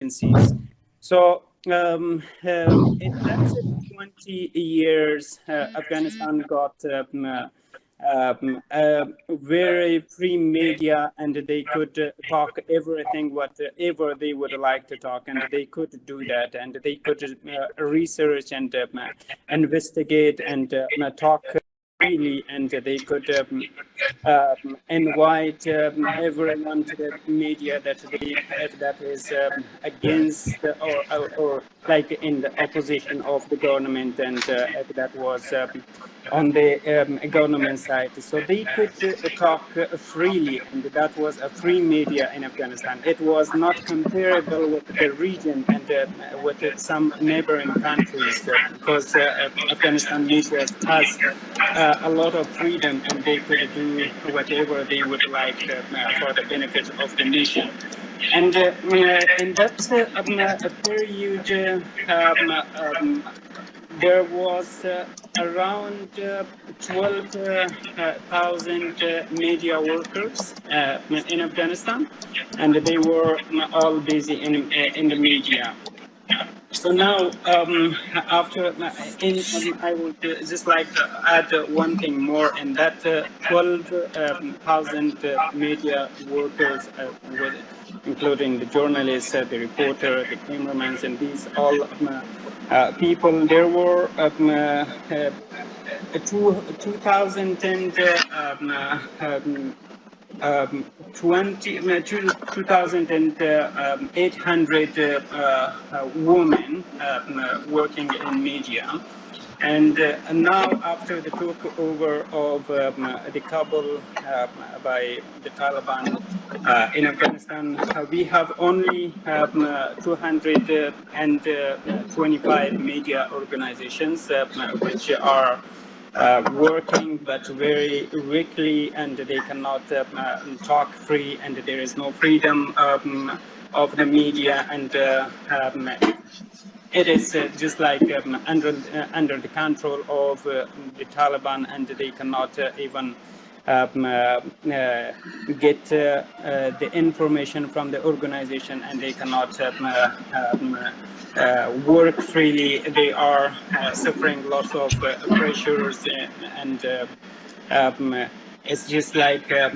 agencies. So in that 20 years, Afghanistan got very free media, and they could talk everything whatever they would like to talk, and they could do that, and they could research and investigate and talk freely, and they could invite everyone to the media that they, if that is against or like in the opposition of the government, and if that was on the government side, so they could talk freely, and that was a free media in Afghanistan. It was not comparable with the region and with some neighboring countries, because Afghanistan media has a lot of freedom, and they could do whatever they would like for the benefit of the nation. And in that period, there was around 12,000 media workers in Afghanistan, and they were all busy in the media. So now, after I would just like to add one thing more, and that 12,000 media workers, including the journalists, the reporter, the cameramen, and these all people. There were 2,800 women working in media. And now, after the takeover of the Kabul by the Taliban in Afghanistan, we have only 225 media organizations which are working, but very weakly, and they cannot talk free, and there is no freedom of the media, and it is just like under the control of the Taliban, and they cannot even get the information from the organization, and they cannot work freely. They are suffering lots of pressures, and it's just like a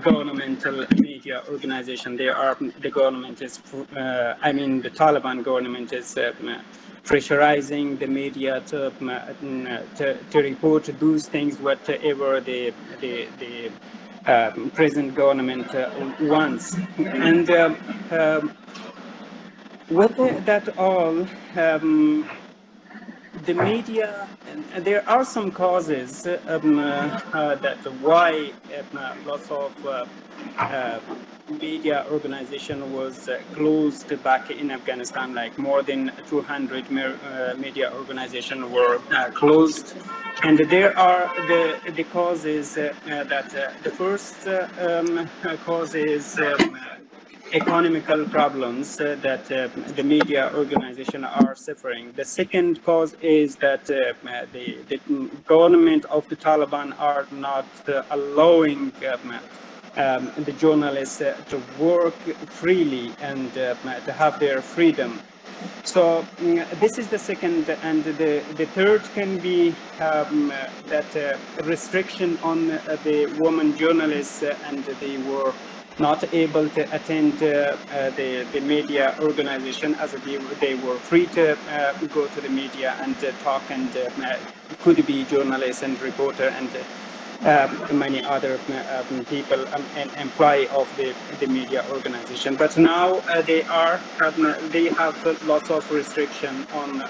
governmental media organization. The government is, the Taliban government is pressurizing the media to report those things, whatever the present government wants. And with that all, the media, there are some causes that why lots of media organization was closed back in Afghanistan. Like more than 200 media organizations were closed, and there are the causes that the first cause is economical problems that the media organization are suffering. The second cause is that the government of the Taliban are not allowing the journalists to work freely and to have their freedom. So this is the second, and the third can be that restriction on the women journalists, and they were not able to attend the media organization, as they were free to go to the media and talk, and could be journalists and reporter and many other people and employee of the media organization. But now they have lots of restriction on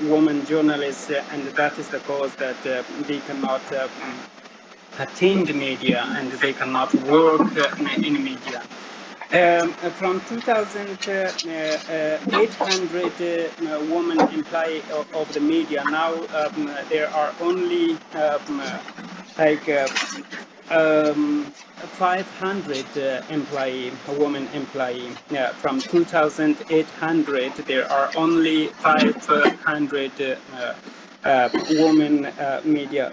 women journalists, and that is the cause that they cannot attend media, and they cannot work in media. From 2,800 women employee of the media, now there are only like 500 women employee. From 2,800, there are only 500 women media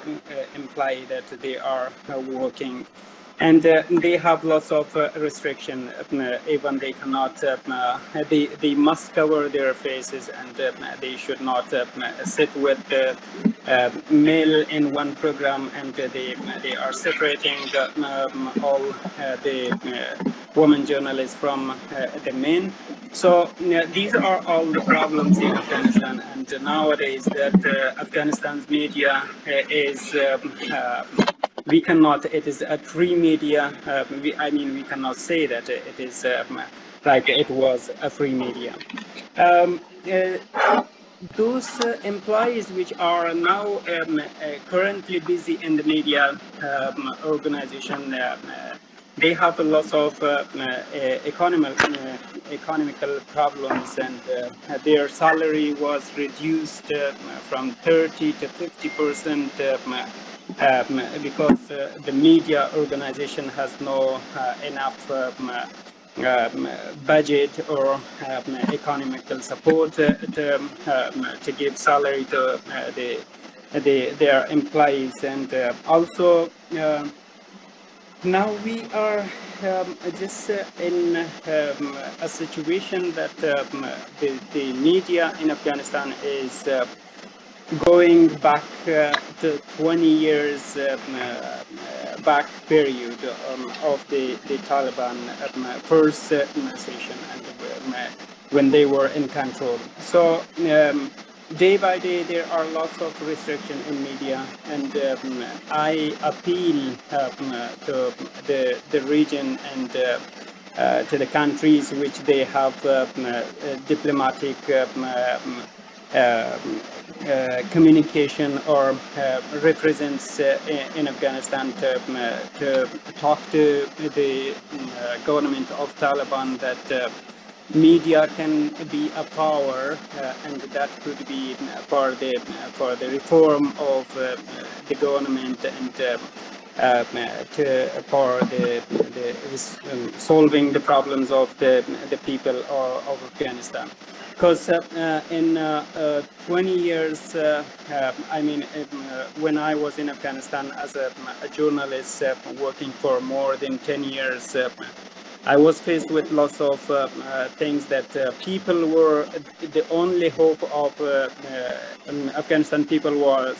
employee that they are working. and they have lots of restriction. Even they cannot, they must cover their faces, and they should not sit with the male in one program, and they are separating all the women journalists from the men. So these are all the problems in Afghanistan, and nowadays that Afghanistan's media is we cannot, it is a free media. I mean, we cannot say that it is like it was a free media. Those employees which are now currently busy in the media organization, they have a lot of economical problems, and their salary was reduced from 30 to 50% because the media organization has no enough um, budget or economical support to give salary to their employees. And also now we are just in a situation that the media in Afghanistan is going back to 20 years back period of the Taliban first administration, and when they were in control. So day by day there are lots of restriction in media, and I appeal to the region and to the countries which they have diplomatic communication or represents in Afghanistan to talk to the government of Taliban that media can be a power, and that could be for the reform of the government, and for solving the problems of the people of Afghanistan. Because in 20 years, I mean, when I was in Afghanistan as a journalist working for more than 10 years, I was faced with lots of things that people were, the only hope of Afghanistan people was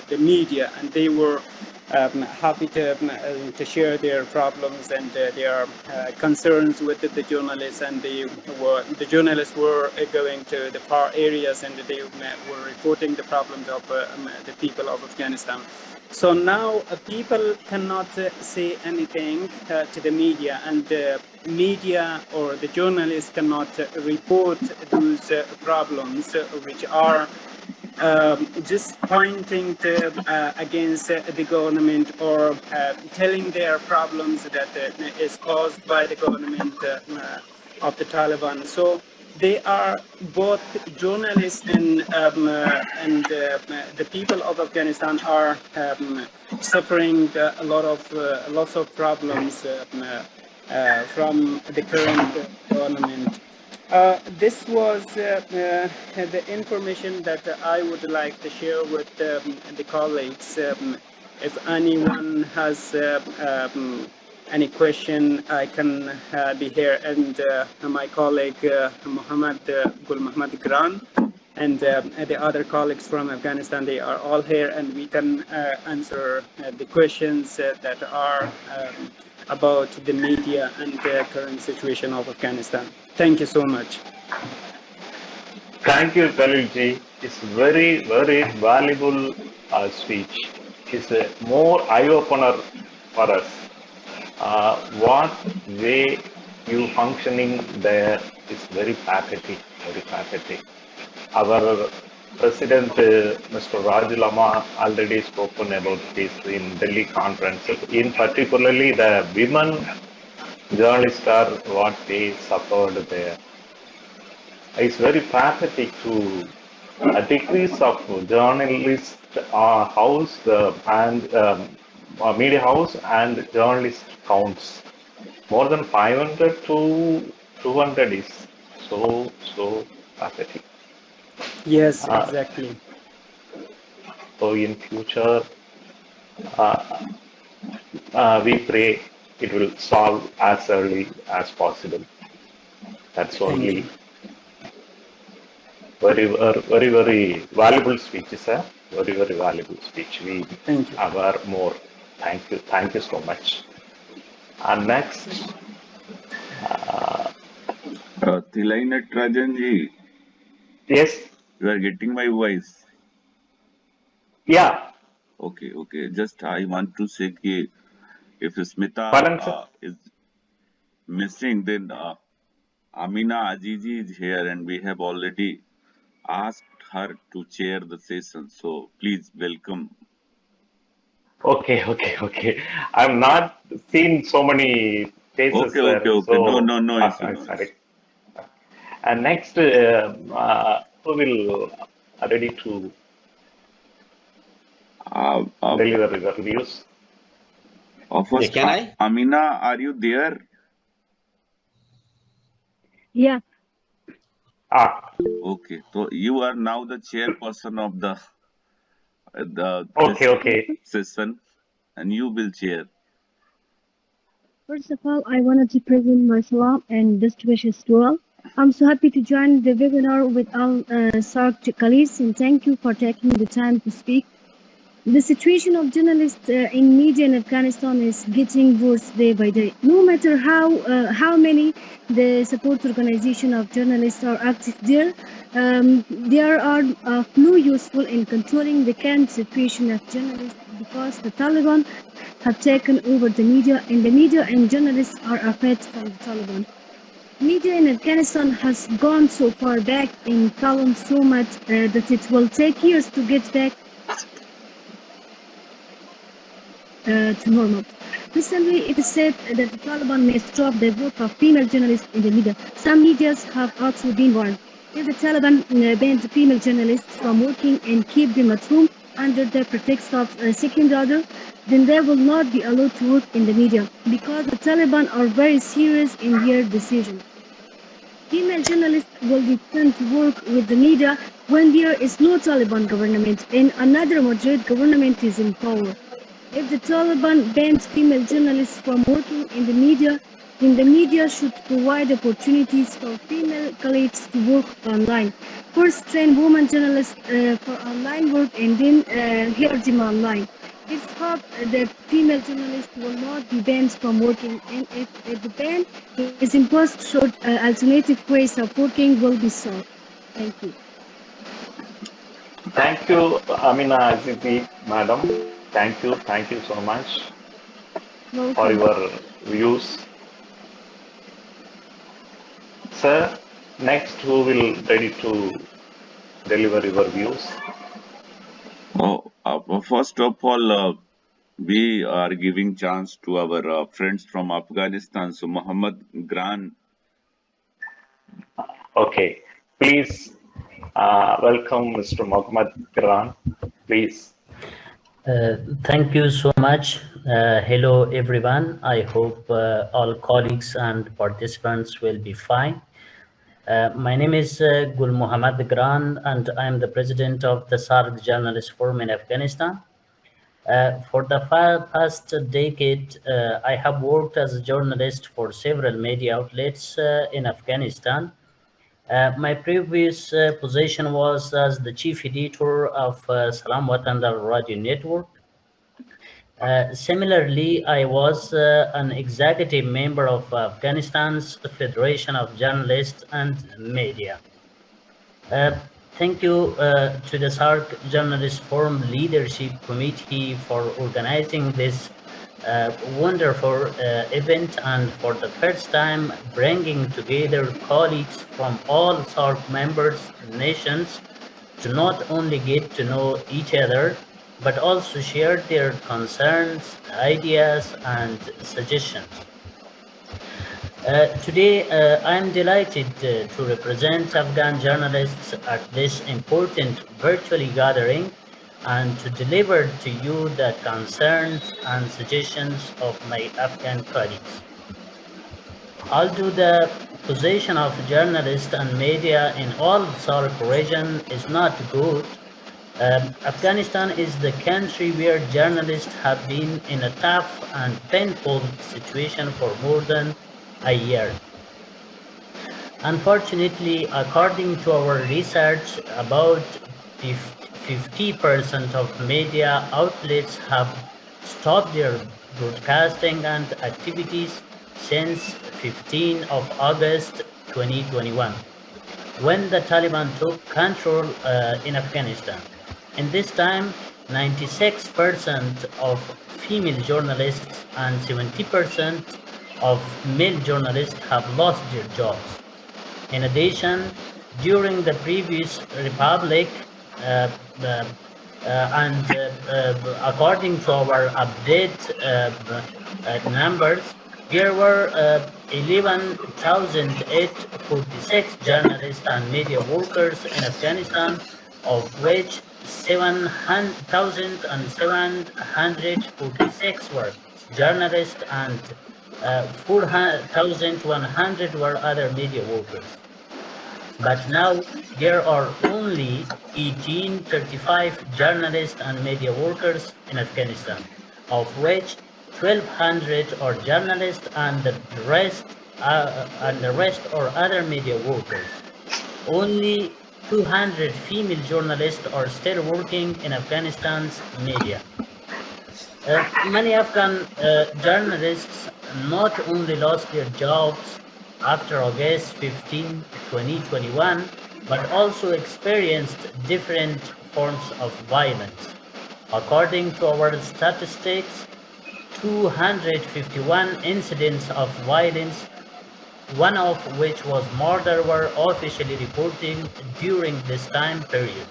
the media, and they were happy to share their problems and their concerns with the journalists, and the journalists were going to the far areas, and they were reporting the problems of the people of Afghanistan. So now people cannot say anything to the media, and media or the journalists cannot report those problems which are just pointing to, against the government, or telling their problems that is caused by the government of the Taliban. So they are both journalists and the people of Afghanistan are suffering a lot of lots of problems from the current government. This was the information that I would like to share with the colleagues. If anyone has any question, I can be here, and my colleague Gul Muhammad Gran, and the other colleagues from Afghanistan, they are all here, and we can answer the questions that are about the media and the current situation of Afghanistan. Thank you so much. Thank you, Khalilji. It's very, very valuable speech. It's a more eye-opener for us. What way you functioning there is very pathetic, very pathetic. Our President, Mr. Raju Lama, already spoken about this in Delhi conference. In particularly the women journalists are what they suffered there. It's very pathetic to a decrease of journalist house and media house and journalist counts. More than 500 to 200 is so pathetic. Yes, exactly. So in future, we pray it will solve as early as possible. That's Thank you. only very valuable speech, sir. Very valuable speech. We Thank you. aware more. Thank you so much. And next, Thilainat Rajanji, yes, you are getting my voice. yeah, Okay, okay. Just I want to say कि if Smita pardon, sir. is missing, then Amina Azizi is here, and we have already asked her to chair the session. So please welcome. Okay. I've not seen so many faces, Okay, okay, sir. okay. No, So, no, no issue, I'm no sorry. issue. And next, who will ready to Uh, uh, deliver your views? Yeah, First, can I? Amina, are you there? Yeah, Ah, Okay, so you are now the chairperson of the this okay. session, and you will chair. first of all, I wanted to present my salam and best wishes to all. I'm so happy to join the webinar with all SAARC colleagues and thank you for taking the time to speak. The situation of journalists in media in Afghanistan is getting worse day by day. No matter how many the support organization of journalists are active there, there are no useful in controlling the current situation of journalists because the Taliban have taken over the media, and the media and journalists are afraid from the Taliban. Media in Afghanistan has gone so far back and fallen so much that it will take years to get back to normal. Recently, it is said that the Taliban may stop the work of female journalists in the media. Some medias have also been warned. If the Taliban bans female journalists from working and keep them at home under the pretext of second order, then they will not be allowed to work in the media because the Taliban are very serious in their decisions. Female journalists will return to work with the media when there is no Taliban government and another moderate government is in power. If the Taliban bans female journalists from working in the media, then the media should provide opportunities for female colleagues to work online. First, train women journalists for online work and then hire them online. It's hoped that female journalists will not be banned from working, and if the ban is imposed, short alternative ways of working will be sought. Thank you. Thank you, Amina Azizi, madam. Thank you so much for Welcome. your views. Sir, next who will ready to deliver your views? First of all, we are giving chance to our friends from Afghanistan. So Muhammad Gran, Okay, please welcome Mr. Mohammad Kiran. Please. Thank you so much. Hello, everyone. I hope all colleagues and participants will be fine. My name is Gul Muhammad Gran, and I am the president of the SAARC Journalist Forum in Afghanistan. For the past decade, I have worked as a journalist for several media outlets in Afghanistan. My previous position was as the chief editor of Salam Watan Radio Network. Similarly, I was an executive member of Afghanistan's Federation of Journalists and Media. Thank you to the SAARC Journalist Forum Leadership Committee for organizing this wonderful event and for the first time bringing together colleagues from all SAARC members nations to not only get to know each other, but also share their concerns, ideas, and suggestions. Today, I am delighted to represent Afghan journalists at this important virtual gathering and to deliver to you the concerns and suggestions of my Afghan colleagues. Although the position of journalists and media in all SAARC region is not good, Afghanistan is the country where journalists have been in a tough and painful situation for more than a year. Unfortunately, according to our research, about 50% of media outlets have stopped their broadcasting and activities since 15 of August 2021, when the Taliban took control in Afghanistan. In this time, 96% of female journalists and 70% of male journalists have lost their jobs. In addition, during the previous republic, uh, uh, according to our update numbers, there were 11,846 journalists and media workers in Afghanistan, of which 7,746 were journalists and 4,100 were other media workers. But now there are only 1,835 journalists and media workers in Afghanistan, of which 1,200 are journalists and the rest are other media workers. Only 200 female journalists are still working in Afghanistan's media. Many Afghan journalists not only lost their jobs after August 15, 2021, but also experienced different forms of violence. According to our statistics, 251 incidents of violence, one of which was murder, were officially reported during this time period.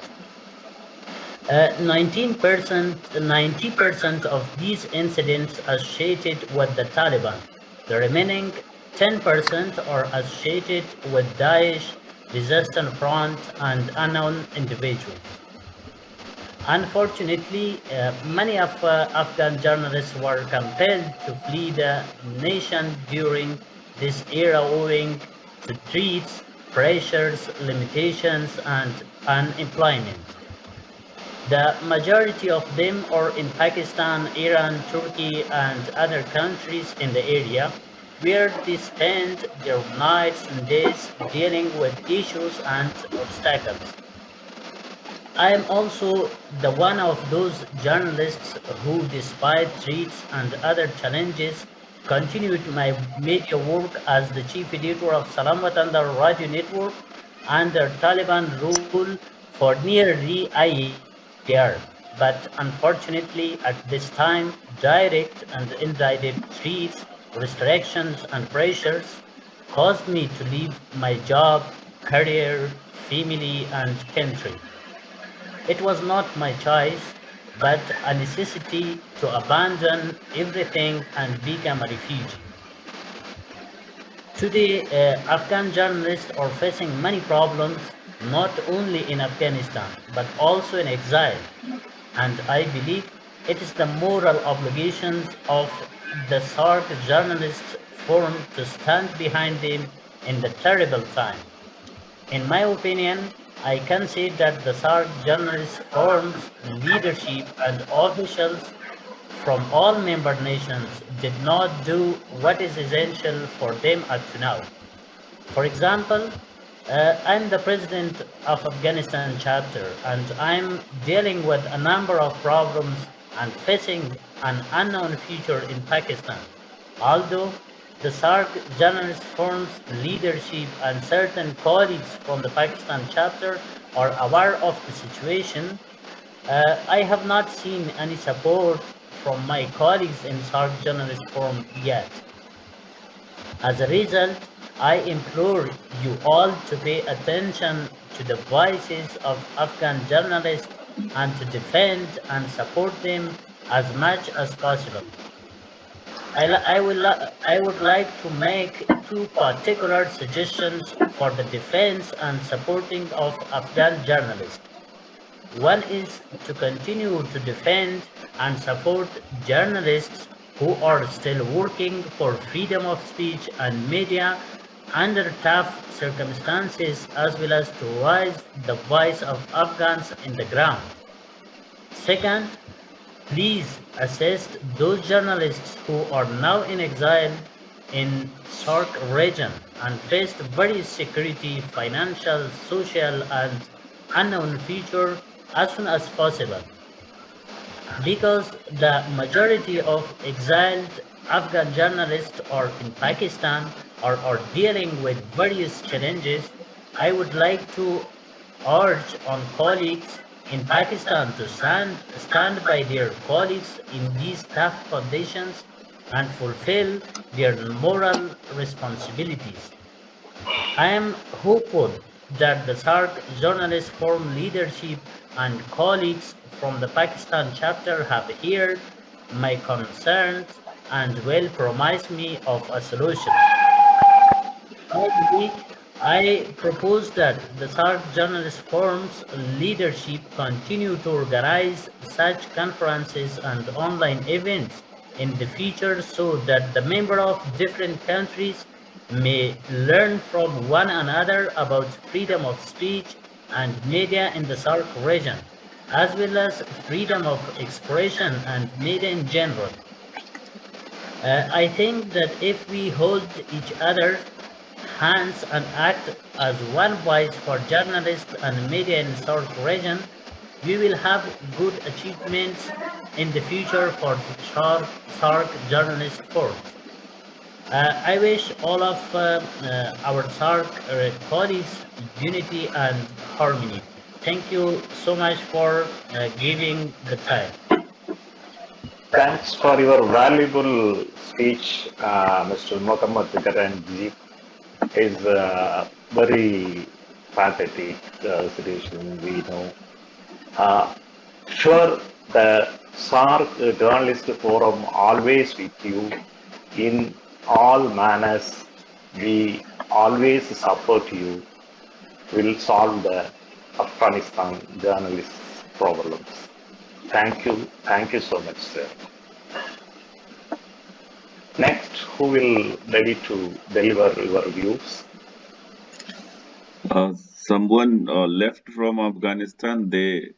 90% of these incidents associated with the Taliban. The remaining 10% are associated with Daesh, Resistance Front, and unknown individuals. Unfortunately, many of Afghan journalists were compelled to flee the nation during this era owing to threats, pressures, limitations, and unemployment. The majority of them are in Pakistan, Iran, Turkey, and other countries in the area, where they spend their nights and days dealing with issues and obstacles. I am also the one of those journalists who, despite threats and other challenges, continued my media work as the chief editor of Salam Watan Radio Network under Taliban rule for nearly a year. But unfortunately, at this time, direct and indirect threats, restrictions, and pressures caused me to leave my job, career, family, and country. It was not my choice, but a necessity to abandon everything and become a refugee. Today, Afghan journalists are facing many problems, not only in Afghanistan, but also in exile. And I believe it is the moral obligations of the SAARC Journalists Forum to stand behind them in the terrible time. In my opinion, I can say that the SAARC Journalists Forum's leadership and officials from all member nations did not do what is essential for them up to now. For example, I'm the president of Afghanistan chapter, and I'm dealing with a number of problems and facing an unknown future in Pakistan. Although the SAARC Journalist Forum's leadership and certain colleagues from the Pakistan chapter are aware of the situation, I have not seen any support from my colleagues in SAARC Journalist Forum yet. As a result, I implore you all to pay attention to the voices of Afghan journalists and to defend and support them as much as possible. I would like to make two particular suggestions for the defense and supporting of Afghan journalists. One is to continue to defend and support journalists who are still working for freedom of speech and media under tough circumstances, as well as to raise the voice of Afghans in the ground. Second, please assist those journalists who are now in exile in SAARC region and faced various security, financial, social, and unknown future as soon as possible. Because the majority of exiled Afghan journalists are in Pakistan or are dealing with various challenges, I would like to urge on colleagues in Pakistan to stand by their colleagues in these tough conditions and fulfill their moral responsibilities. I am hopeful that the SAARC Journalist Forum leadership and colleagues from the Pakistan chapter have heard my concerns and will promise me of a solution. Finally, I propose that the SAARC Journalist Forum's leadership continue to organize such conferences and online events in the future so that the members of different countries may learn from one another about freedom of speech and media in the SAARC region, as well as freedom of expression and media in general. I think that if we hold each other's hands and act as one voice for journalists and media in SAARC region, we will have good achievements in the future for SAARC journalist forums. I wish all of our SAARC colleagues unity and harmony. Thank you so much for giving the time. Thanks for your valuable speech, Mr. Muhammad Garanji. Is very pathetic situation we know. Sure, the SAARC Journalist Forum always with you in all manners. We always support you. Will solve the Afghanistan journalists' problems. Thank you so much, sir. Next, who will ready to deliver your views? Someone left from Afghanistan, they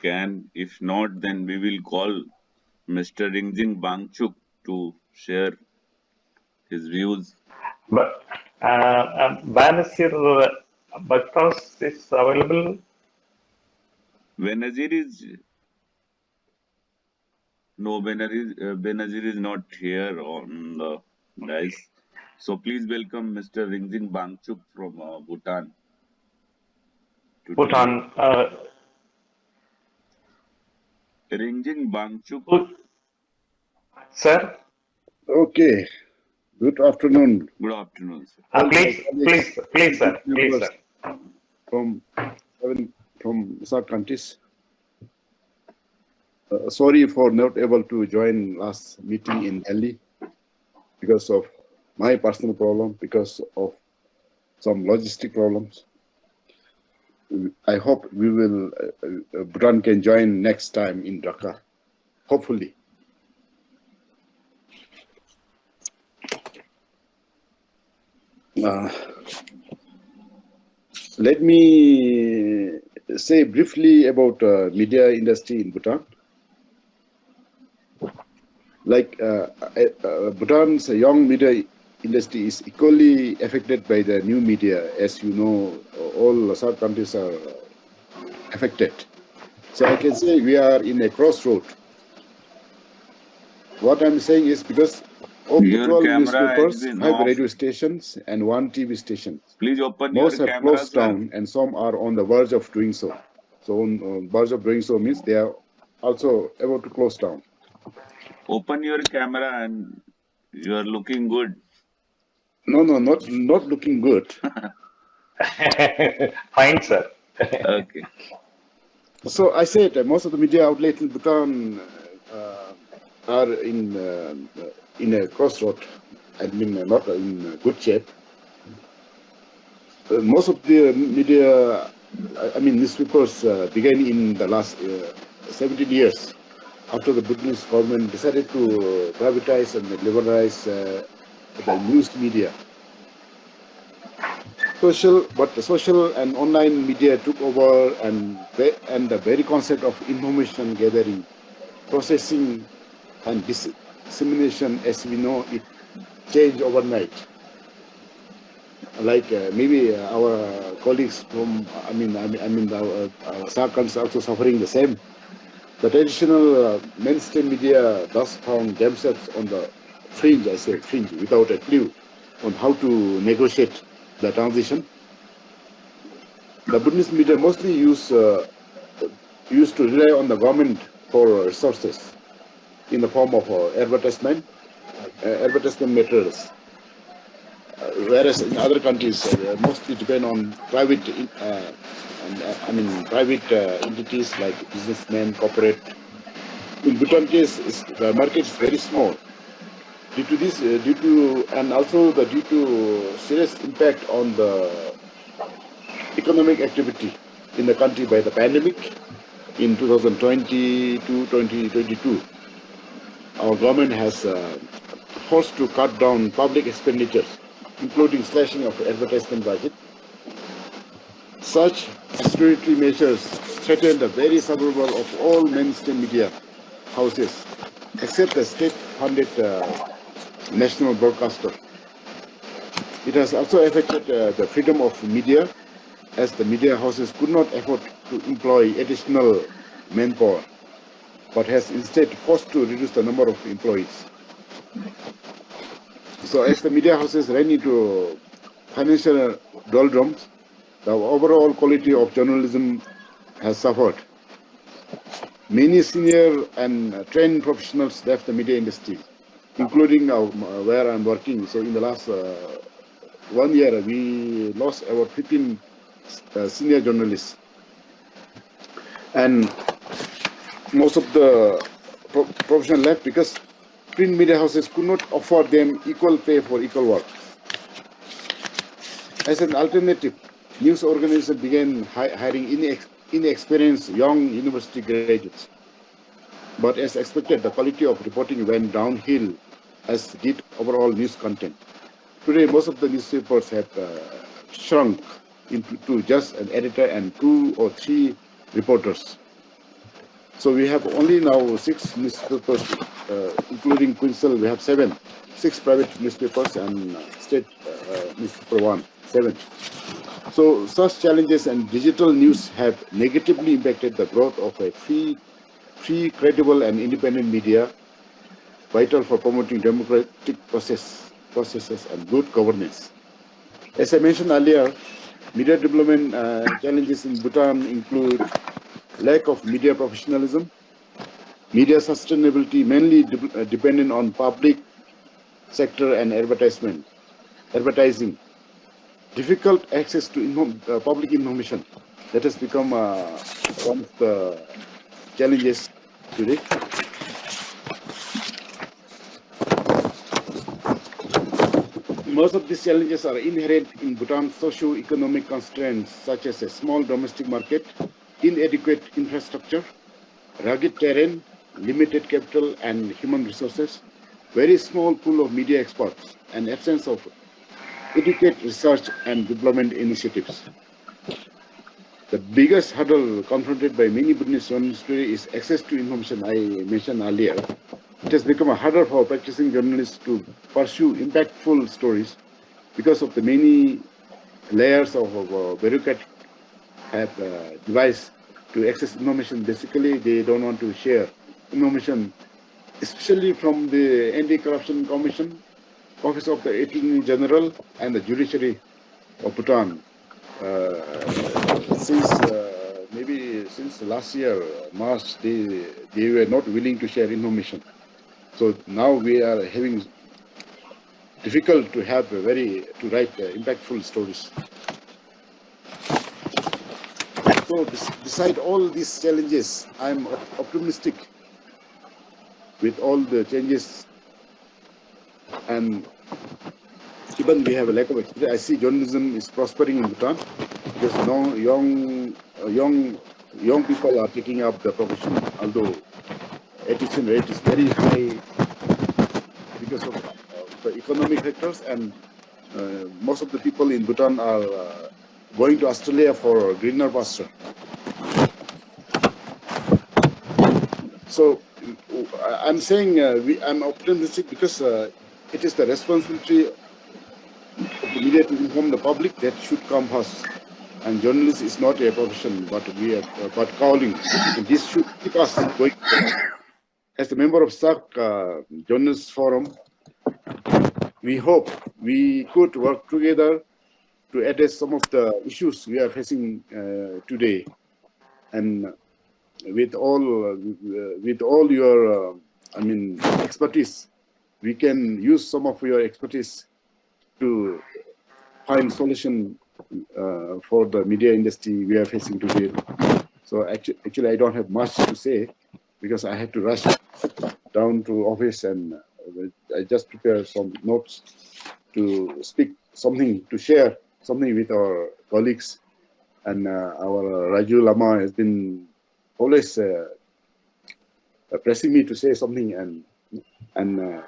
can. If not, then we will call Mr. Ringjin Bangchuk to share his views. But Banasir Baktas is available. Benazir is no, Benazir is not here on the guys. So please welcome Mr. Ringjin Bangchuk from Bhutan. Bhutan. Ringjin Bangchuk. Sir. Okay. Good afternoon. Good afternoon, sir. Please, sir. Please, sir. From SAARC countries. Sorry for not able to join last meeting in Delhi because of my personal problem, because of some logistic problems. I hope we will, Bhutan can join next time in Dhaka, hopefully. Let me say briefly about media industry in Bhutan. Like Bhutan's young media industry is equally affected by the new media. As you know, all SAARC countries are affected. So I can say we are in a crossroad. What I'm saying is because of 12 newspapers, 5 radio stations, and 1 TV station. Please open Most your have camera, closed down, and some are on the verge of doing so. So on verge of doing so means they are also about to close down. Open your camera and you are looking good. No, not looking good. Fine, sir. Okay. So I said most of the media outlets in Bhutan are in a crossroad. I mean, not in good shape. Most of the media, I mean, newspapers began in the last 17 years after the Bhutanese government decided to privatize and liberalize the news media. But the social and online media took over, and the very concept of information gathering, processing, and dissemination, as we know it, changed overnight. Like maybe our colleagues from, our SAARC countries are also suffering the same. The traditional mainstream media thus found themselves on the fringe, I say fringe, without a clue on how to negotiate the transition. The Buddhist media mostly used to rely on the government for resources in the form of advertisement materials, whereas in other countries mostly depend on private, private entities like businessmen, corporate. In Bhutan case, the market is very small. Due to this, and also due to serious impact on the economic activity in the country by the pandemic in 2020 to 2022, our government has forced to cut down public expenditures, including slashing of advertisement budget. Such austerity measures threaten the very survival of all mainstream media houses, except the state-funded national broadcaster. It has also affected the freedom of media, as the media houses could not afford to employ additional manpower, but has instead forced to reduce the number of employees. So as the media houses ran into financial doldrums, the overall quality of journalism has suffered. Many senior and trained professionals left the media industry, including where I'm working. So in the last 1 year, we lost about 15 senior journalists. And most of the professionals left because print media houses could not offer them equal pay for equal work. As an alternative, news organizations began hiring inexperienced young university graduates. But as expected, the quality of reporting went downhill, as did overall news content. Today, most of the newspapers have shrunk into just an editor and 2 or 3 reporters. So we have only now 6 newspapers, including Queensland. We have 6 private newspapers and state newspaper 1, 7. So such challenges and digital news have negatively impacted the growth of a free, credible, and independent media, vital for promoting democratic processes and good governance. As I mentioned earlier, media development challenges in Bhutan include lack of media professionalism, media sustainability mainly dependent on public sector and advertising, difficult access to public information. That has become one of the challenges today. Most of these challenges are inherent in Bhutan's socio-economic constraints, such as a small domestic market, inadequate infrastructure, rugged terrain, limited capital and human resources, very small pool of media experts, and absence of adequate research and development initiatives. The biggest hurdle confronted by many Buddhist journalists today is access to information. I mentioned earlier, it has become a harder for practicing journalists to pursue impactful stories because of the many layers of bureaucratic have devised to access information. Basically, they don't want to share information, especially from the Anti-Corruption Commission, Office of the Attorney General, and the Judiciary of Bhutan. Since last year, March, they were not willing to share information. So now we are having difficult to write impactful stories. So beside all these challenges, I'm optimistic with all the changes, and even we have a lack of experience. I see journalism is prospering in Bhutan because now young people are taking up the profession, although attrition rate is very high because of the economic factors and most of the people in Bhutan are going to Australia for greener pasture. So I'm saying I'm optimistic because it is the responsibility of the media to inform the public that should come first. And journalism is not a profession, but we are but calling. And this should keep us going forward. As a member of SAARC Journalists Forum, we hope we could work together to address some of the issues we are facing today. And with all your expertise, we can use some of your expertise to find solution for the media industry we are facing today. So actually I don't have much to say because I had to rush down to office, and I just prepared some notes to speak something, to share something with our colleagues. And our Raju Lama has been always pressing me to say something, and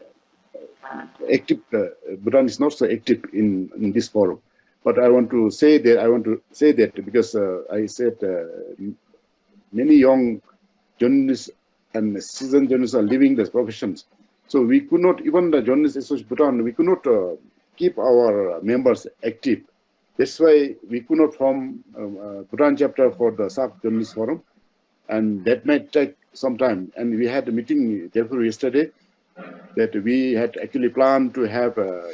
active. Bhutan is not so active in this forum, but I want to say that because I said many young journalists and seasoned journalists are leaving these professions. So we could not, even the Journalists Association Bhutan, we could not keep our members active. That's why we could not form Bhutan chapter for the SAARC Journalists Forum, and that might take some time. And we had a meeting therefore yesterday that we had actually planned to have a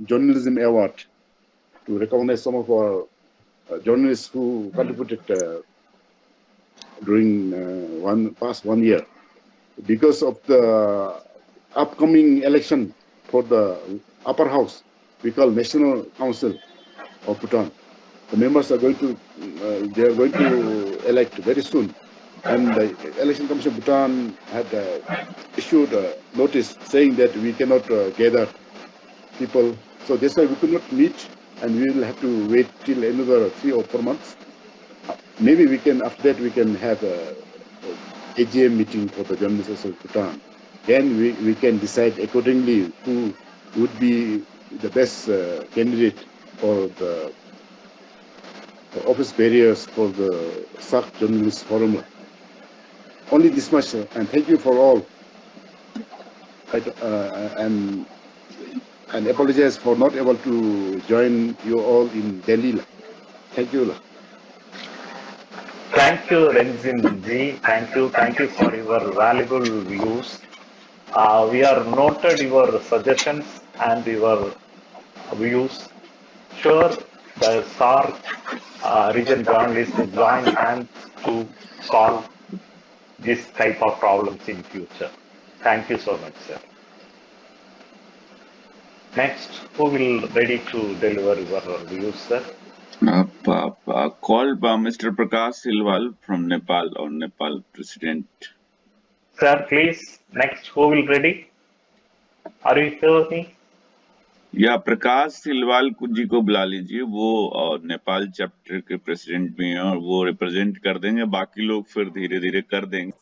journalism award to recognize some of our journalists who contributed during past 1 year. Because of the upcoming election for the upper house, we call National Council of Bhutan. The members are going to elect very soon, and the Election Commission of Bhutan had issued a notice saying that we cannot gather people. So that's why we could not meet, and we will have to wait till another 3 or 4 months. Maybe we can, after that, we can have a AGM meeting for the journalists of Bhutan. Then we can decide accordingly who would be the best candidate for the office barriers for the SAARC Journalists Forum. Only this much, and thank you for all. And apologize for not able to join you all in Delhi. Thank you. Thank you, Renzin Ji. Thank you for your valuable views. We are noted your suggestions and your views. Sure, the SAARC region journalists will join hands to solve this type of problems in future. Thank you so much, sir. Next, who will ready to deliver your views, sir? Called Mr. Prakash Silwal from Nepal, or Nepal President. Sir, please, next, who will ready? Are you hearing me? या प्रकाश सिलवाल जी को बुला लीजिए, वो Nepal chapter के president भी हैं और वो रिप्रेजेंट कर देंगे, बाकी लोग फिर धीरे धीरे कर देंगे।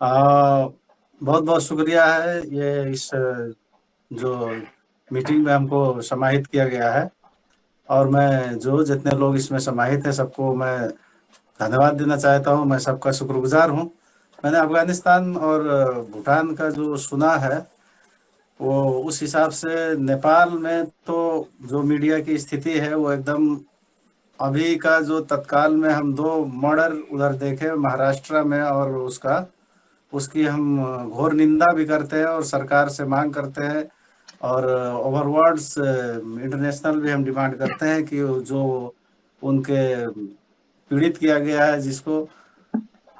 बहुत बहुत शुक्रिया है ये इस जो मीटिंग में हमको समाहित किया गया है, और मैं जितने लोग इसमें समाहित हैं सबको मैं धन्यवाद देना चाहता हूं। मैं सबका शुक्रगुजार हूं। मैंने अफगानिस्तान और भूटान का जो सुना है वो उस हिसाब से नेपाल में तो जो मीडिया की स्थिति है वो एकदम अभी का जो तत्काल में हम 2 मर्डर उधर देखे महाराष्ट्र में, और उसकी हम घोर निंदा भी करते हैं और सरकार से मांग करते हैं, और ओवरवर्ड्स इंटरनेशनल भी हम डिमांड करते हैं कि जो उनके पीड़ित किया गया है, जिसको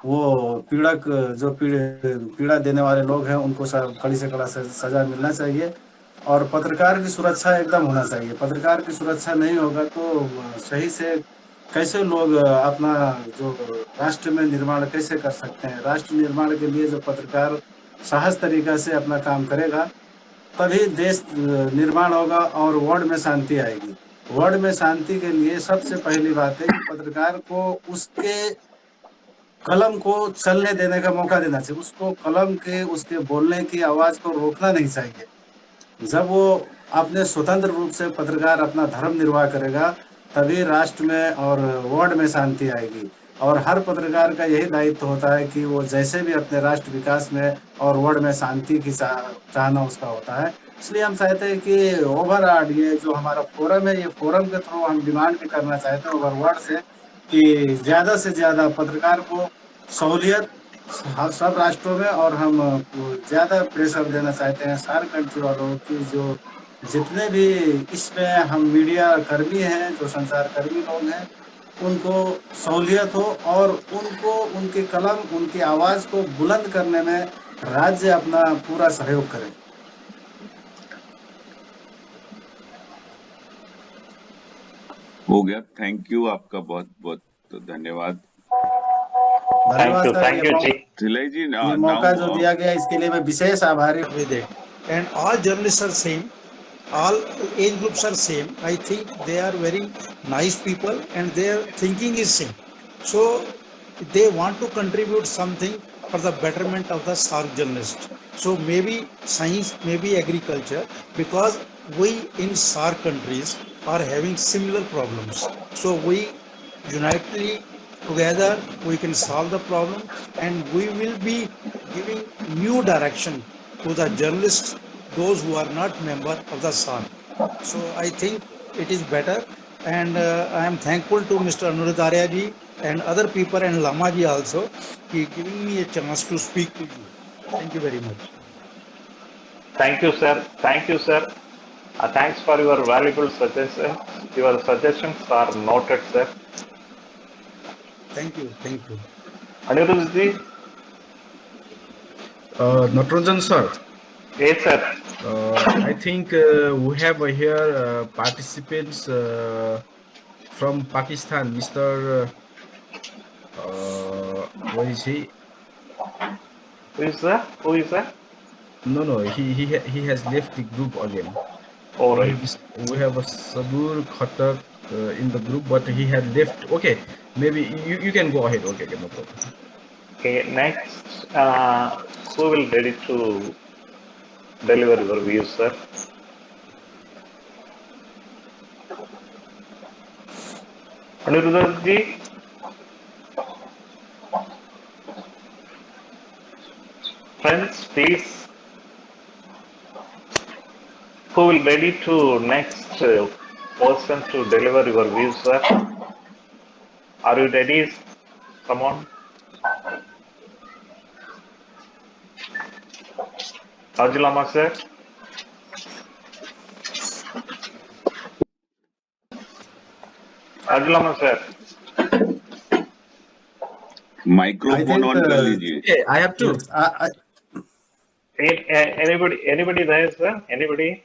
वो पीड़क जो पीड़ा देने वाले लोग हैं उनको कड़ी से कड़ा सजा मिलना चाहिए, और पत्रकार की सुरक्षा एकदम होना चाहिए। पत्रकार की सुरक्षा नहीं होगा तो सही से कैसे लोग अपना जो राष्ट्र में निर्माण कैसे कर सकते हैं। राष्ट्र निर्माण के लिए जो पत्रकार साहस तरीका से अपना काम करेगा तभी देश निर्माण होगा और वर्ल्ड में शांति आएगी। वर्ल्ड में शांति के लिए सबसे पहली बात है कि पत्रकार को उसके कलम को चलने देने का मौका देना चाहिए, उसको कलम के उसके बोलने की आवाज को रोकना नहीं चाहिए। जब वो अपने स्वतंत्र रूप से पत्रकार अपना धर्म निर्वाह करेगा, तभी राष्ट्र में और वर्ल्ड में शांति आएगी। और हर पत्रकार का यही दायित्व होता है कि वो जैसे भी अपने राष्ट्र विकास में और वर्ल्ड में शांति की चाहना उसका होता है। इसलिए हम चाहते हैं कि ओवरऑल ये जो हमारा फोरम है, ये फोरम के थ्रू हम डिमांड भी करना चाहते हैं ओवर वर्ल्ड से कि ज्यादा से ज्यादा पत्रकार को सहूलियत सब राष्ट्रों में, और हम ज्यादा प्रेशर देना चाहते हैं सार्क कंट्री वालों की, जो जितने भी इसमें हम मीडिया कर्मी हैं, जो संचार कर्मी लोग हैं, उनको सहूलियत हो और उनको उनकी कलम, उनकी आवाज को बुलंद करने में राज्य अपना पूरा सहयोग करे। हो गया। थैंक यू, आपका बहुत बहुत धन्यवाद। धन्यवाद सर, थैंक यू जी। थिलाई जी, ये मौका जो दिया गया इसके लिए मैं विशेष आभारी हूँ। with it. And all journalists are same, all age groups are same. I think they are very nice people and their thinking is same. So they want to contribute something for the betterment of the SAARC journalists. So maybe science, maybe agriculture, because we in SAARC countries are having similar problems. So we unitedly together we can solve the problem, and we will be giving new direction to the journalists, those who are not member of the SAARC. So I think it is better, and I am thankful to Mr. Anuradh ji and other people and Lama ji also for giving me a chance to speak to you. Thank you very much. Thank you, sir. Thank you, sir. Thanks for your valuable suggestions. Your suggestions are noted, sir. Thank you. Thank you. Anirudh ji? Natarajan sir. Yes, sir. I think we have here participants from Pakistan. Mr. Where is he? Who is that? Who is that? No, he has left the group again. All right. We have a Sabur Khatak in the group, but he had left. Okay, maybe you can go ahead. Okay, no problem. Okay, next, who will ready to deliver your views, sir? Anirudh ji? Friends, please. Who will ready to next person to deliver your views, sir? Are you ready? Someone? Rajulama, sir? Rajulama, sir? Microphone on कर लीजिए। Okay, I have to. Anybody there, sir? Anybody?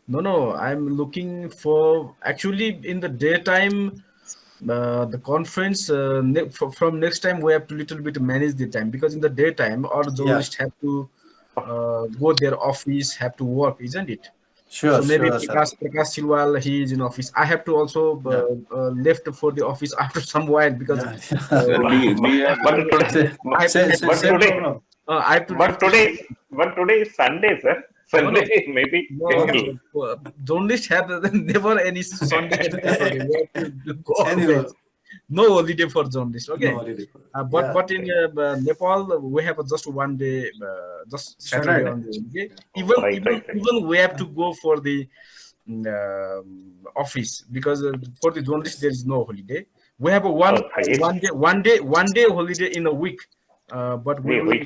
No, I'm looking for, actually in the daytime, the conference, from next time we have to little bit manage the time, because in the daytime all journalists have to go their office, have to work, isn't it? Sure, so maybe sure, sir. Prakash Silwal, he is in office. I have to also left for the office after some while, because Sir, we have but today is Sunday, sir. Sunday, maybe. No, journalists have never any Sunday. No holiday for journalists. Okay, No holiday for, but in Nepal we have just one day, just Saturday on the day. Even we have to go for the office, because for the journalists there is no holiday. We have a one day holiday in a week, but we will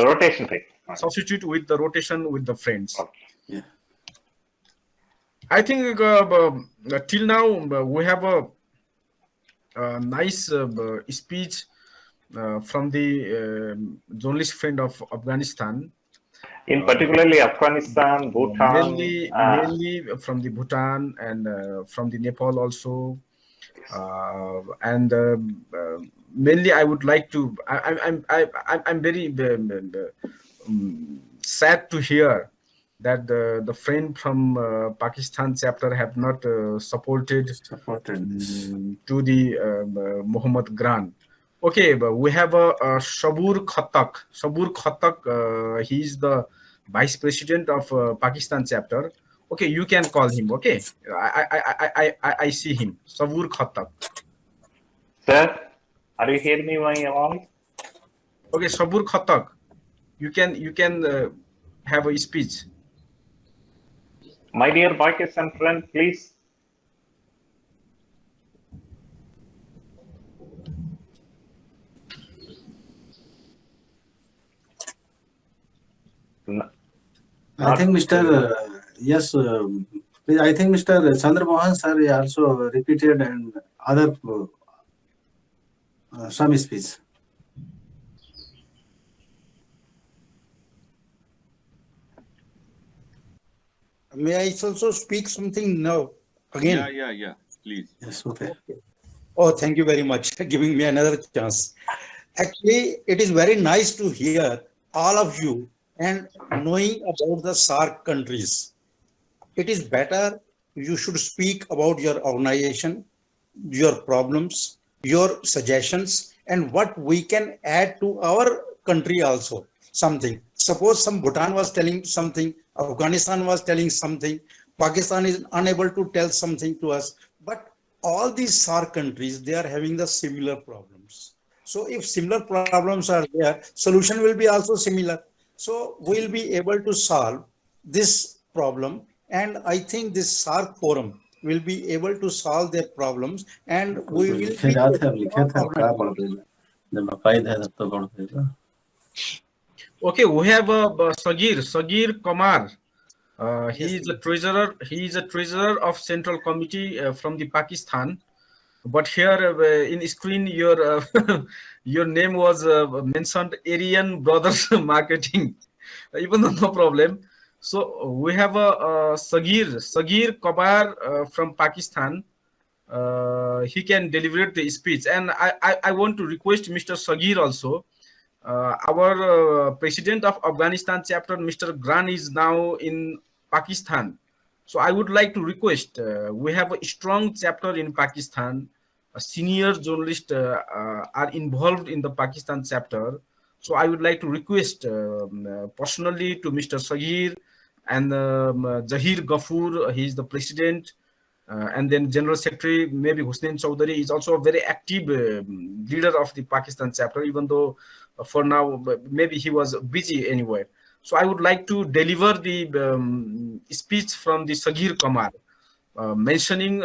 rotation substitute with the rotation with the friends. Yeah. I think till now we have a nice speech from the journalist friend of Afghanistan. In particularly Afghanistan, Bhutan. Mainly from the Bhutan and from the Nepal also. And mainly I would like to, I'm very sad to hear that the friend from Pakistan chapter have not supported to the Muhammad Gran. Okay, but we have a Sabur Khatak. Sabur Khatak, he is the vice president of Pakistan chapter. Okay, you can call him. Okay, I see him. Sabur Khattab. Sir, are you hearing me my voice? Okay, Sabur Khattab, you can have a speech. My dear Pakistan friend, please. I think Mr. Yes, I think Mr. Chandra Mohan sir also repeated and other some speech. May I also speak something now again? Yeah. Please. Yes, okay. Oh, thank you very much for giving me another chance. Actually, it is very nice to hear all of you and knowing about the SAARC countries. It is better you should speak about your organization, your problems, your suggestions, and what we can add to our country also. Something. Suppose some Bhutan was telling something, Afghanistan was telling something, Pakistan is unable to tell something to us, but all these SAARC countries, they are having the similar problems. So if similar problems are there, solution will be also similar. So we'll be able to solve this problem, and I think this SAARC forum will be able to solve their problems, and we will be Okay, we have Sagir Kamar. He is a treasurer. He is a treasurer of Central Committee from the Pakistan. But here in screen, your your name was mentioned Aryan Brothers Marketing. Even though no problem. So we have a Sagir Kamar from Pakistan. He can deliver the speech, and I want to request Mr. Sagir also. Our president of Afghanistan chapter, Mr. Gran, is now in Pakistan. So I would like to request, we have a strong chapter in Pakistan. Senior journalists are involved in the Pakistan chapter. So I would like to request personally to Mr. Sagir and Zahir Ghafoor, he is the president. And then General Secretary, maybe Hussein Chowdhury is also a very active leader of the Pakistan chapter, even though for now, maybe he was busy anywhere. So I would like to deliver the speech from the Sagir Kamar, mentioning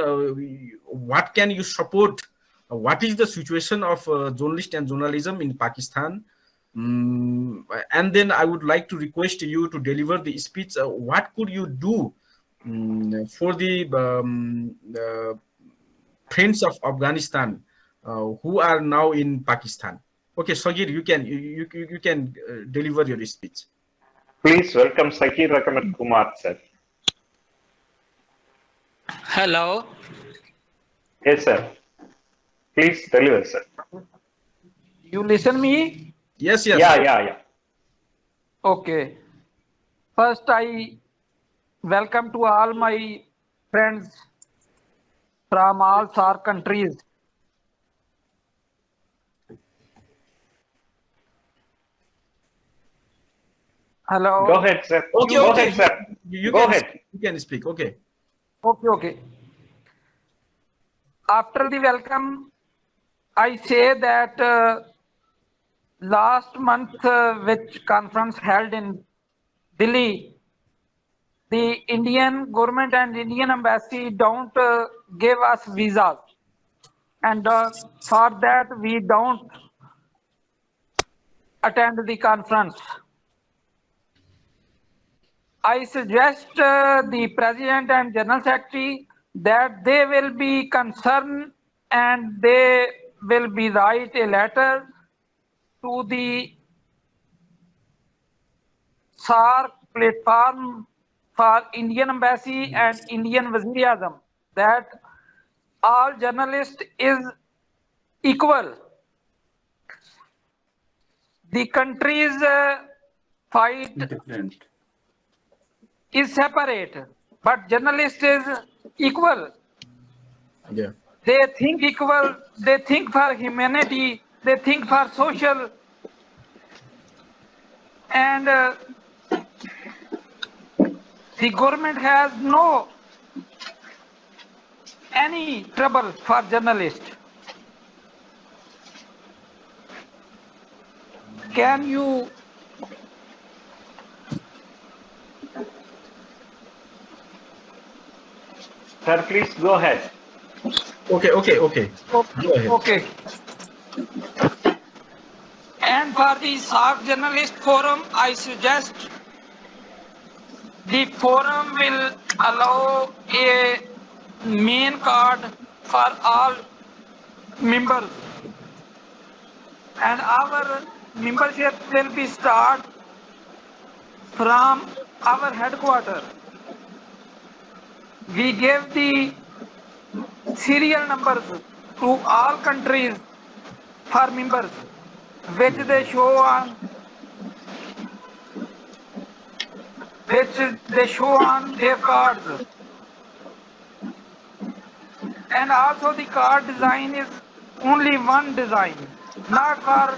what can you support, what is the situation of journalist and journalism in Pakistan. And then I would like to request you to deliver the speech. What could you do for the friends of Afghanistan who are now in Pakistan? Okay, Sagir, you can deliver your speech. Please welcome Sagir Kumar, sir. Hello. Yes, sir. Please deliver, sir. You listen me? Yes. Yeah. Okay. First, I welcome to all my friends from all SAARC countries. Hello. Go ahead, sir. Okay. Go ahead, sir. Go ahead. You can speak. Okay. Okay. After the welcome, I say that last month, which conference held in Delhi, the Indian government and Indian embassy don't give us visas, and for that we don't attend the conference. I suggest the President and General Secretary that they will be concerned and they will be write a letter to the SAARC platform for Indian Embassy and Indian Wazir-e-Azam that all journalists is equal. The country's fight is separate, but journalist is equal. Yeah. They think equal, they think for humanity, they think for social, and the government has no any trouble for journalists. Can you Sir, please go ahead. Okay. Go ahead. okay? And for the SAARC Journalist Forum, I suggest the forum will allow a main card for all members, and our membership will be start from our headquarters. We gave the serial numbers to all countries for members, which they show on their cards. And also the card design is only one design, not for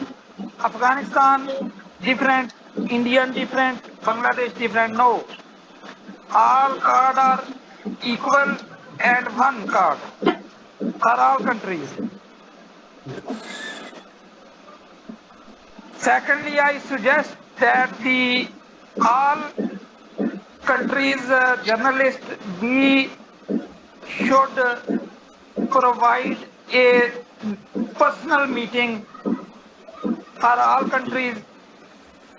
Afghanistan different, Indian different, Bangladesh different, no. All cards are equal and one card for all countries. Secondly, I suggest that the all countries journalists, we should provide a personal meeting for all countries,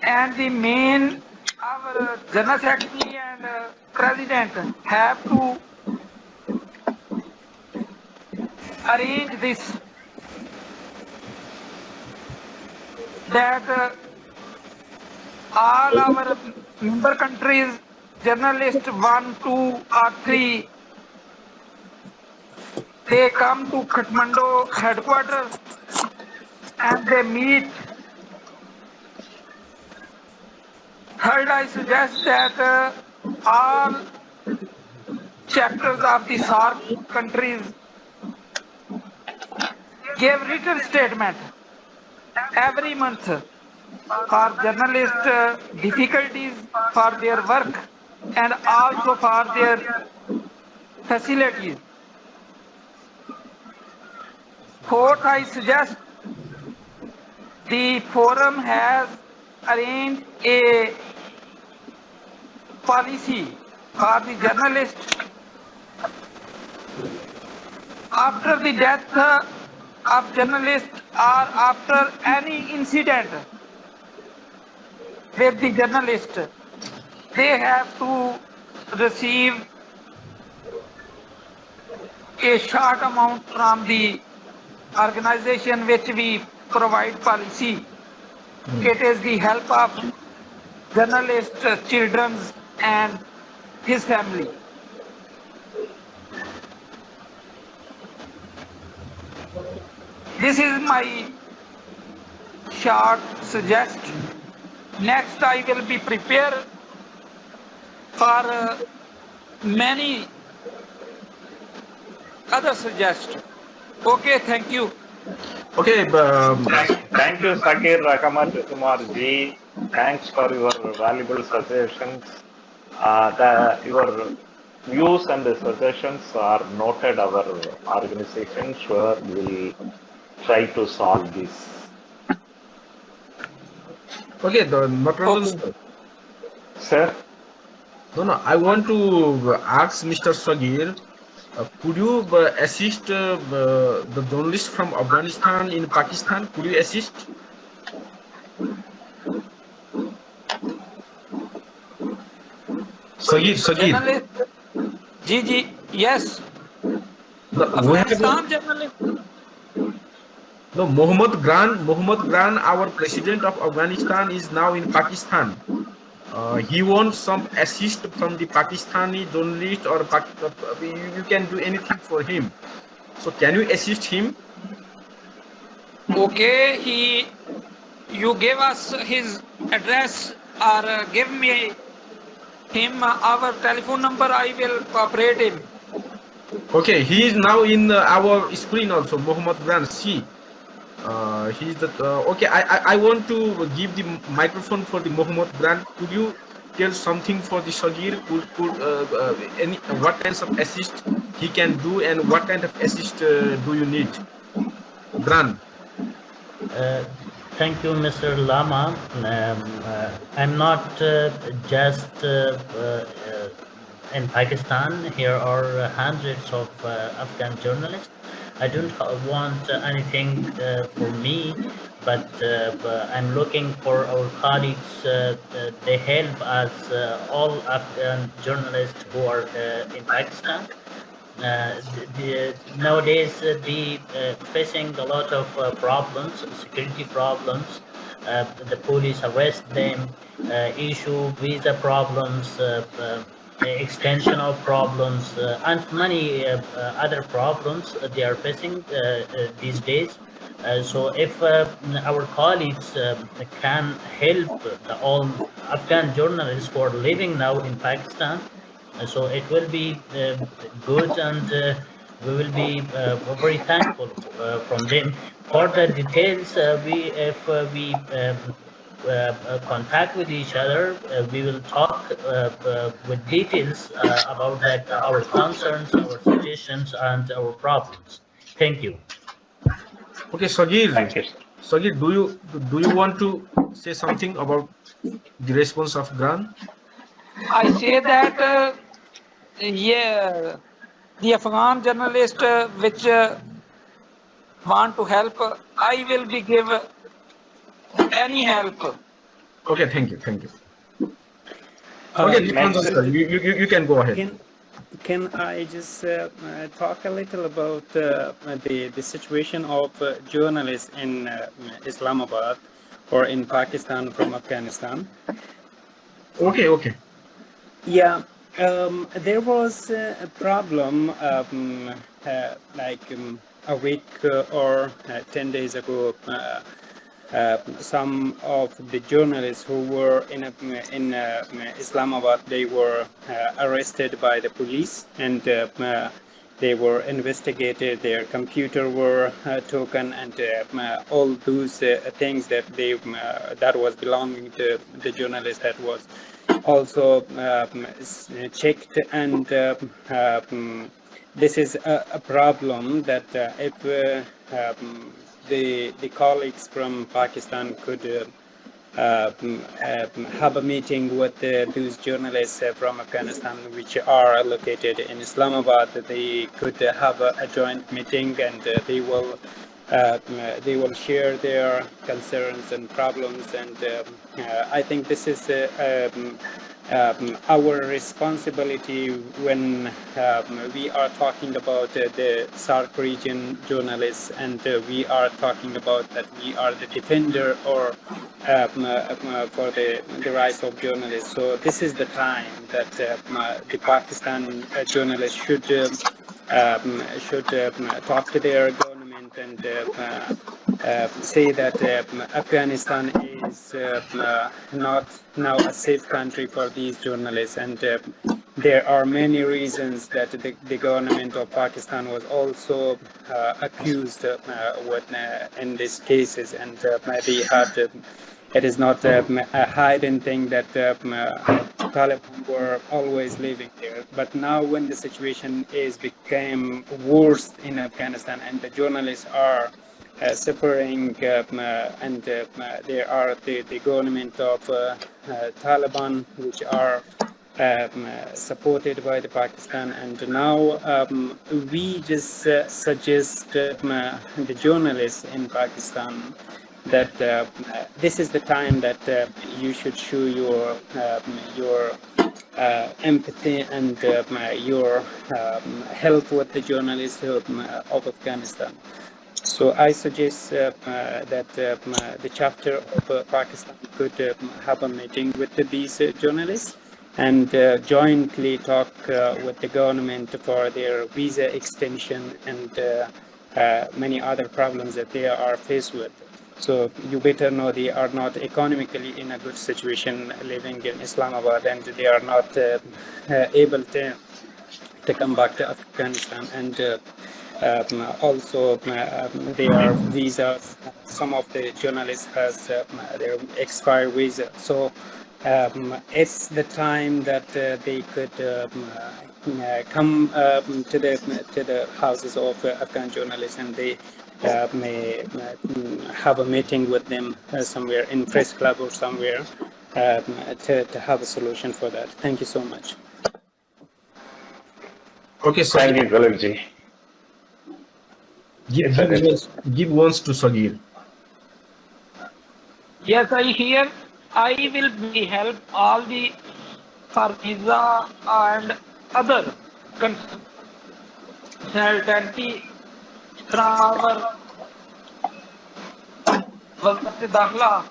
and the main our general secretary and president have to arrange this, that all our member countries, journalists 1, 2 or 3, they come to Kathmandu headquarters and they meet. Third, I suggest that all chapters of the SAARC countries give written statement every month for journalist difficulties for their work and also for their facilities. Fourth, I suggest the forum has arranged a policy for the journalist after the death of journalist or after any incident with the journalist, they have to receive a short amount from the organization which we provide policy. It is the help of journalist, children and his family. This is my short suggestion. Next, I will be prepared for many other suggestions. Okay, thank you. Okay, Thank you, Sakir Kumar ji. Thanks for your valuable suggestions. Your views and suggestions are noted. Our organization sure will try to solve this. okay, the Maternal. Sir? No, I want to ask Mr. Sagir, could you assist the journalists from Afghanistan in Pakistan? Could you assist? Sagir. Journalist, Ji, yes. Afghanistan journalist. No, Mohammad Gran, our president of Afghanistan, is now in Pakistan. He wants some assist from the Pakistani journalist, or you can do anything for him. So can you assist him? Okay, you give us his address or give me him our telephone number, I will cooperate him. Okay, he is now in our screen also, Mohammad Gran. See, he's the okay. I want to give the microphone for the Mohammad Gran. Could you tell something for the Sagir? Any what kinds of assist he can do, and what kind of assist do you need? Gran. Thank you, Mr. Lama. I'm not just in Pakistan. Here are hundreds of Afghan journalists. I don't want anything for me, but I'm looking for our colleagues. They help us, all Afghan journalists who are in Pakistan. Nowadays they facing a lot of problems, security problems. The police arrest them, issue visa problems, extension of problems, and many other problems they are facing these days. So if our colleagues can help all Afghan journalists who are living now in Pakistan, so it will be good, and we will be very thankful from them. For the details, if we contact with each other, we will talk with details about that, our concerns, our suggestions, and our problems. Thank you. Okay, Sagir. Thank you. Sagir, do you want to say something about the response of Gran? I say that yeah, the Afghan journalist which want to help, I will be give any help. Okay, thank you. Okay, you can go ahead. Can I just talk a little about the situation of journalists in Islamabad or in Pakistan from Afghanistan? Okay. Yeah, there was a problem like a week or 10 days ago. Some of the journalists who were in Islamabad, they were arrested by the police, and they were investigated. Their computer were taken, and all those things that that was belonging to the journalist, that was also checked. And this is a problem that if the colleagues from Pakistan could have a meeting with those journalists from Afghanistan which are located in Islamabad, they could have a joint meeting, and they will share their concerns and problems. And I think this is our responsibility when we are talking about the SAARC region journalists, and we are talking about that we are the defender or for the rights of journalists. So this is the time that the Pakistan journalists should talk to their government and say that Afghanistan is not now a safe country for these journalists, and there are many reasons that the government of Pakistan was also accused in these cases, and they had it is not a hidden thing that Taliban were always living there. But now when the situation is became worse in Afghanistan, and the journalists are suffering, and there are the government of Taliban, which are supported by the Pakistan, and now we just suggest the journalists in Pakistan that this is the time that you should show your empathy and your help with the journalists of Afghanistan. So I suggest that the chapter of Pakistan could have a meeting with these journalists and jointly talk with the government for their visa extension and many other problems that they are faced with. So you better know they are not economically in a good situation living in Islamabad, and they are not able to come back to Afghanistan. And also their visas, some of the journalists has their expired visa. So it's the time that they could come to the houses of Afghan journalists, and they may have a meeting with them somewhere in press club or somewhere to have a solution for that. Thank you so much. Okay, so Thank you, Khalilji. give once to Sagir. Yes, I hear. I will be help all the for visa and other consultancy from our Wazir Dakhla,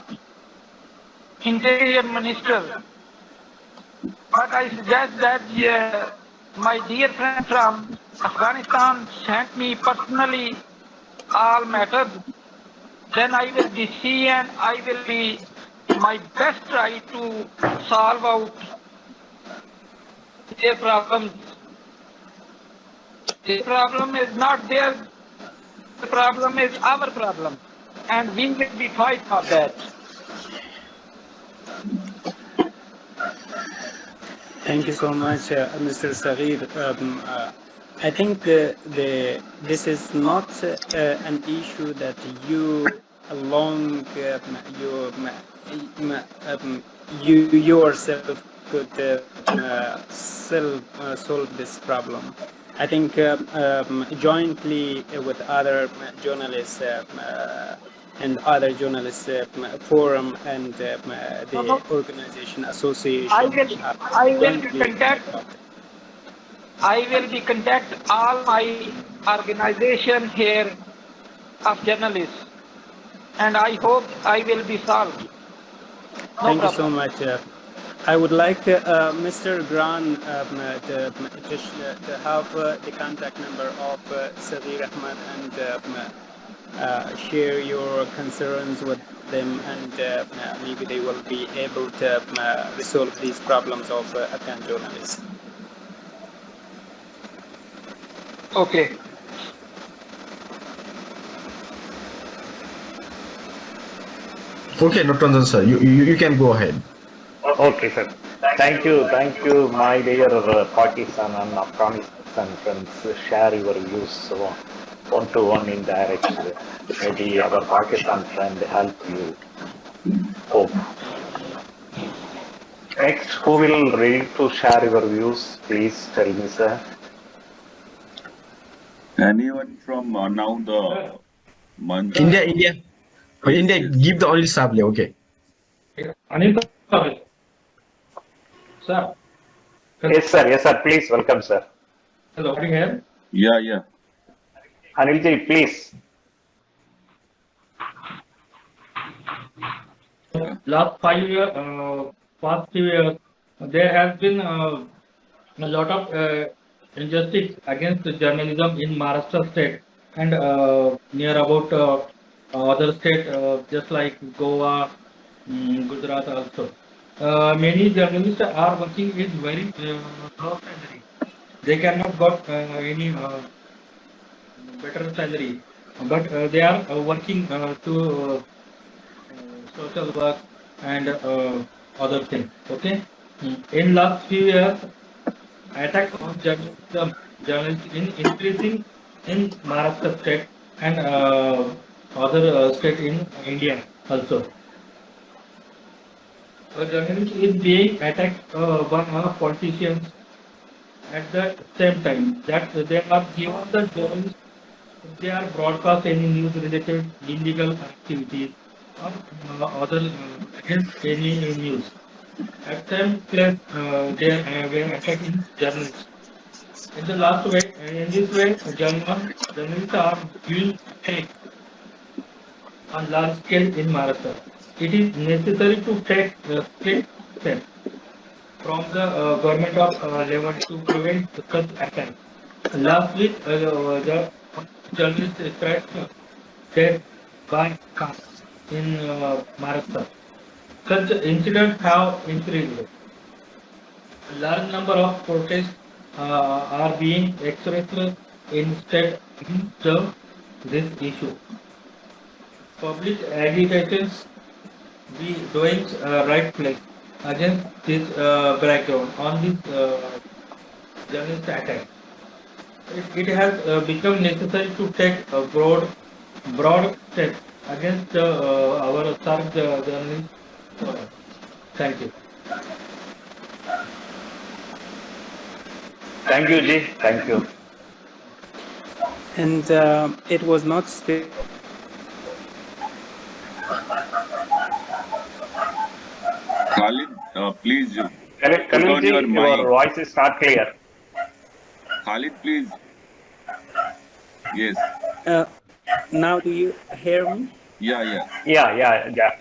Interior Minister. But I suggest that my dear friend from Afghanistan sent me personally all matters. Then I will be see and I will be my best try to solve out their problems. The problem is not theirs. The problem is our problem, and we will be fight for that. Thank you so much, Mr. Saghir. I think this is not an issue that you alone you yourself could solve this problem. I think jointly with other journalists and other journalists forum and the organization association. I will be contact all my organization here of journalists, and I hope I will be solved. Thank you so much. I would like Mr. Gran to have the contact number of Saghir Ahmad and share your concerns with them, and maybe they will be able to resolve these problems of Afghan journalists. Okay. Okay, Dr. Anjan sir, you can go ahead. Okay, sir. Thank you, my dear Pakistan and Afghanistan friends. Share your views one-to-one in direct. Maybe our Pakistan friend help you. Hope. Next, who will ready to share your views? Please tell me, sir. Anyone from now the month? India. India, give the Anil Sable, okay. Anil Sable. Sir. Yes, sir. Please welcome, sir. Hello, can you hear? Yeah. Anilji, please. Last 5 years, past few years, there has been a lot of injustice against journalism in Maharashtra state and near about other state just like Goa, Gujarat also. Many journalists are working with very low salary. They cannot got any better salary, but they are working to social work and other things. Okay. In last few years, attack on journalists in increasing in Maharashtra state and other state in India also. A journalist is being attacked by politicians at the same time that they are given the journalists, they are broadcast any news related illegal activities or other against any news. At same place, they were attacking journalists. In the last way, in this way, journalists are being attacked on large scale in Maharashtra. It is necessary to take strict steps from the government of level to prevent such attacks. Last week, the journalists tried death by car in Maharashtra. Such incidents have increased. A large number of protests are being expressed instead against this issue. Public agitations be doing right place. against this background on this journalist attack. It has become necessary to take a broad steps against our SAARC journalist forum. Thank you. Thank you, Ji. Thank you. And it was not still. Khalid, please Khalid on Ji, your your mic. voice is not clear. Khalid, please. Yes. Now do you hear me? Yeah. Yeah.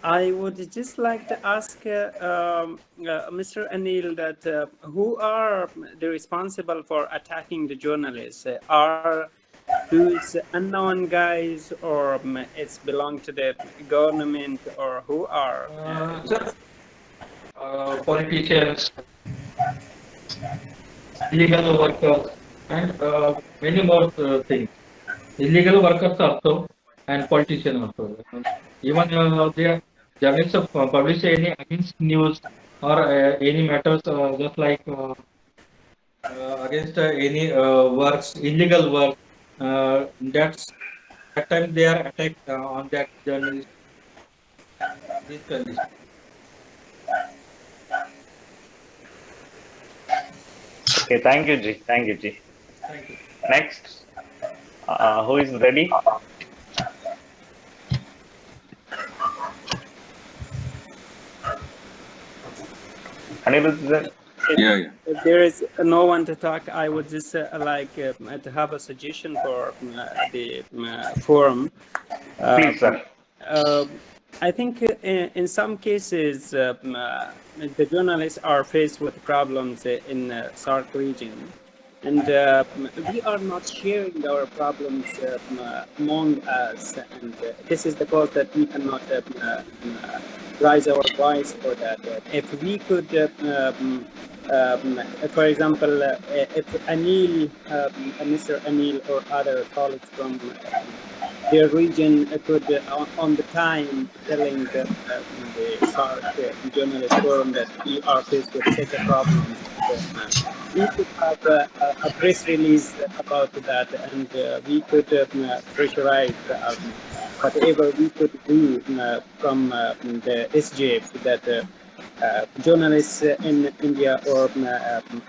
I would just like to ask Mr. Anil that who are the responsible for attacking the journalists? Are those unknown guys, or it's belong to the government, or who are? Politicians, illegal workers, and many more things. Illegal workers also and politicians also. Even they journalists publish any against news or any matters just like against any works, illegal work. That time they are attacked on that journalist. This condition. Okay, thank you, Ji. Thank you. Next, who is ready? Anil, Yeah. If there is no one to talk, I would just like to have a suggestion for the forum. Please, sir. I think in some cases, the journalists are faced with problems in SAARC region, and we are not sharing our problems among us, and this is the cause that we cannot raise our voice for that. If we could, for example, if Anil, Mr. Anil, or other colleagues from their region could, on the time, telling the SAARC journalist forum that we are faced with such a problem, we could have a press release about that, and we could pressurize whatever we could do from the SJF that journalists in India or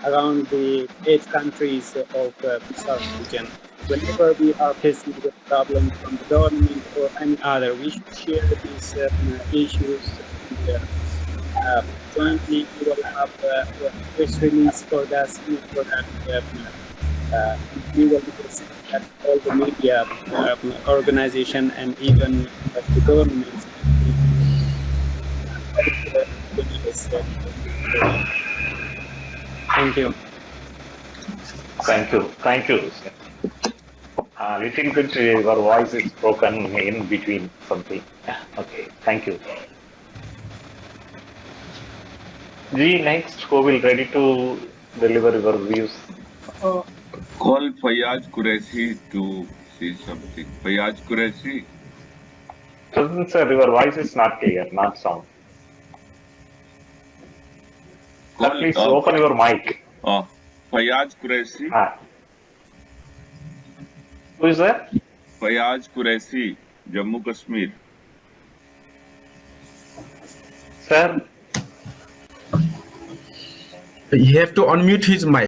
around the 8 countries of SAARC region, whenever we are facing with problems from the government or any other, we should share these issues. And, jointly, we will have a press release for that. We will be sending that all the media organization and even the government. Thank you. Thank you. Little bit your voice is broken in between something. Okay, thank you. Ji, next, who will ready to deliver your views? Call Fayaz Qureshi to say something. Fayaz Qureshi. Sir, your voice is not clear, not sound. Please open your mic. Fayaz Qureshi. Who is that? Fayaz Qureshi, Jammu Kashmir. Sir? You have to unmute his mic.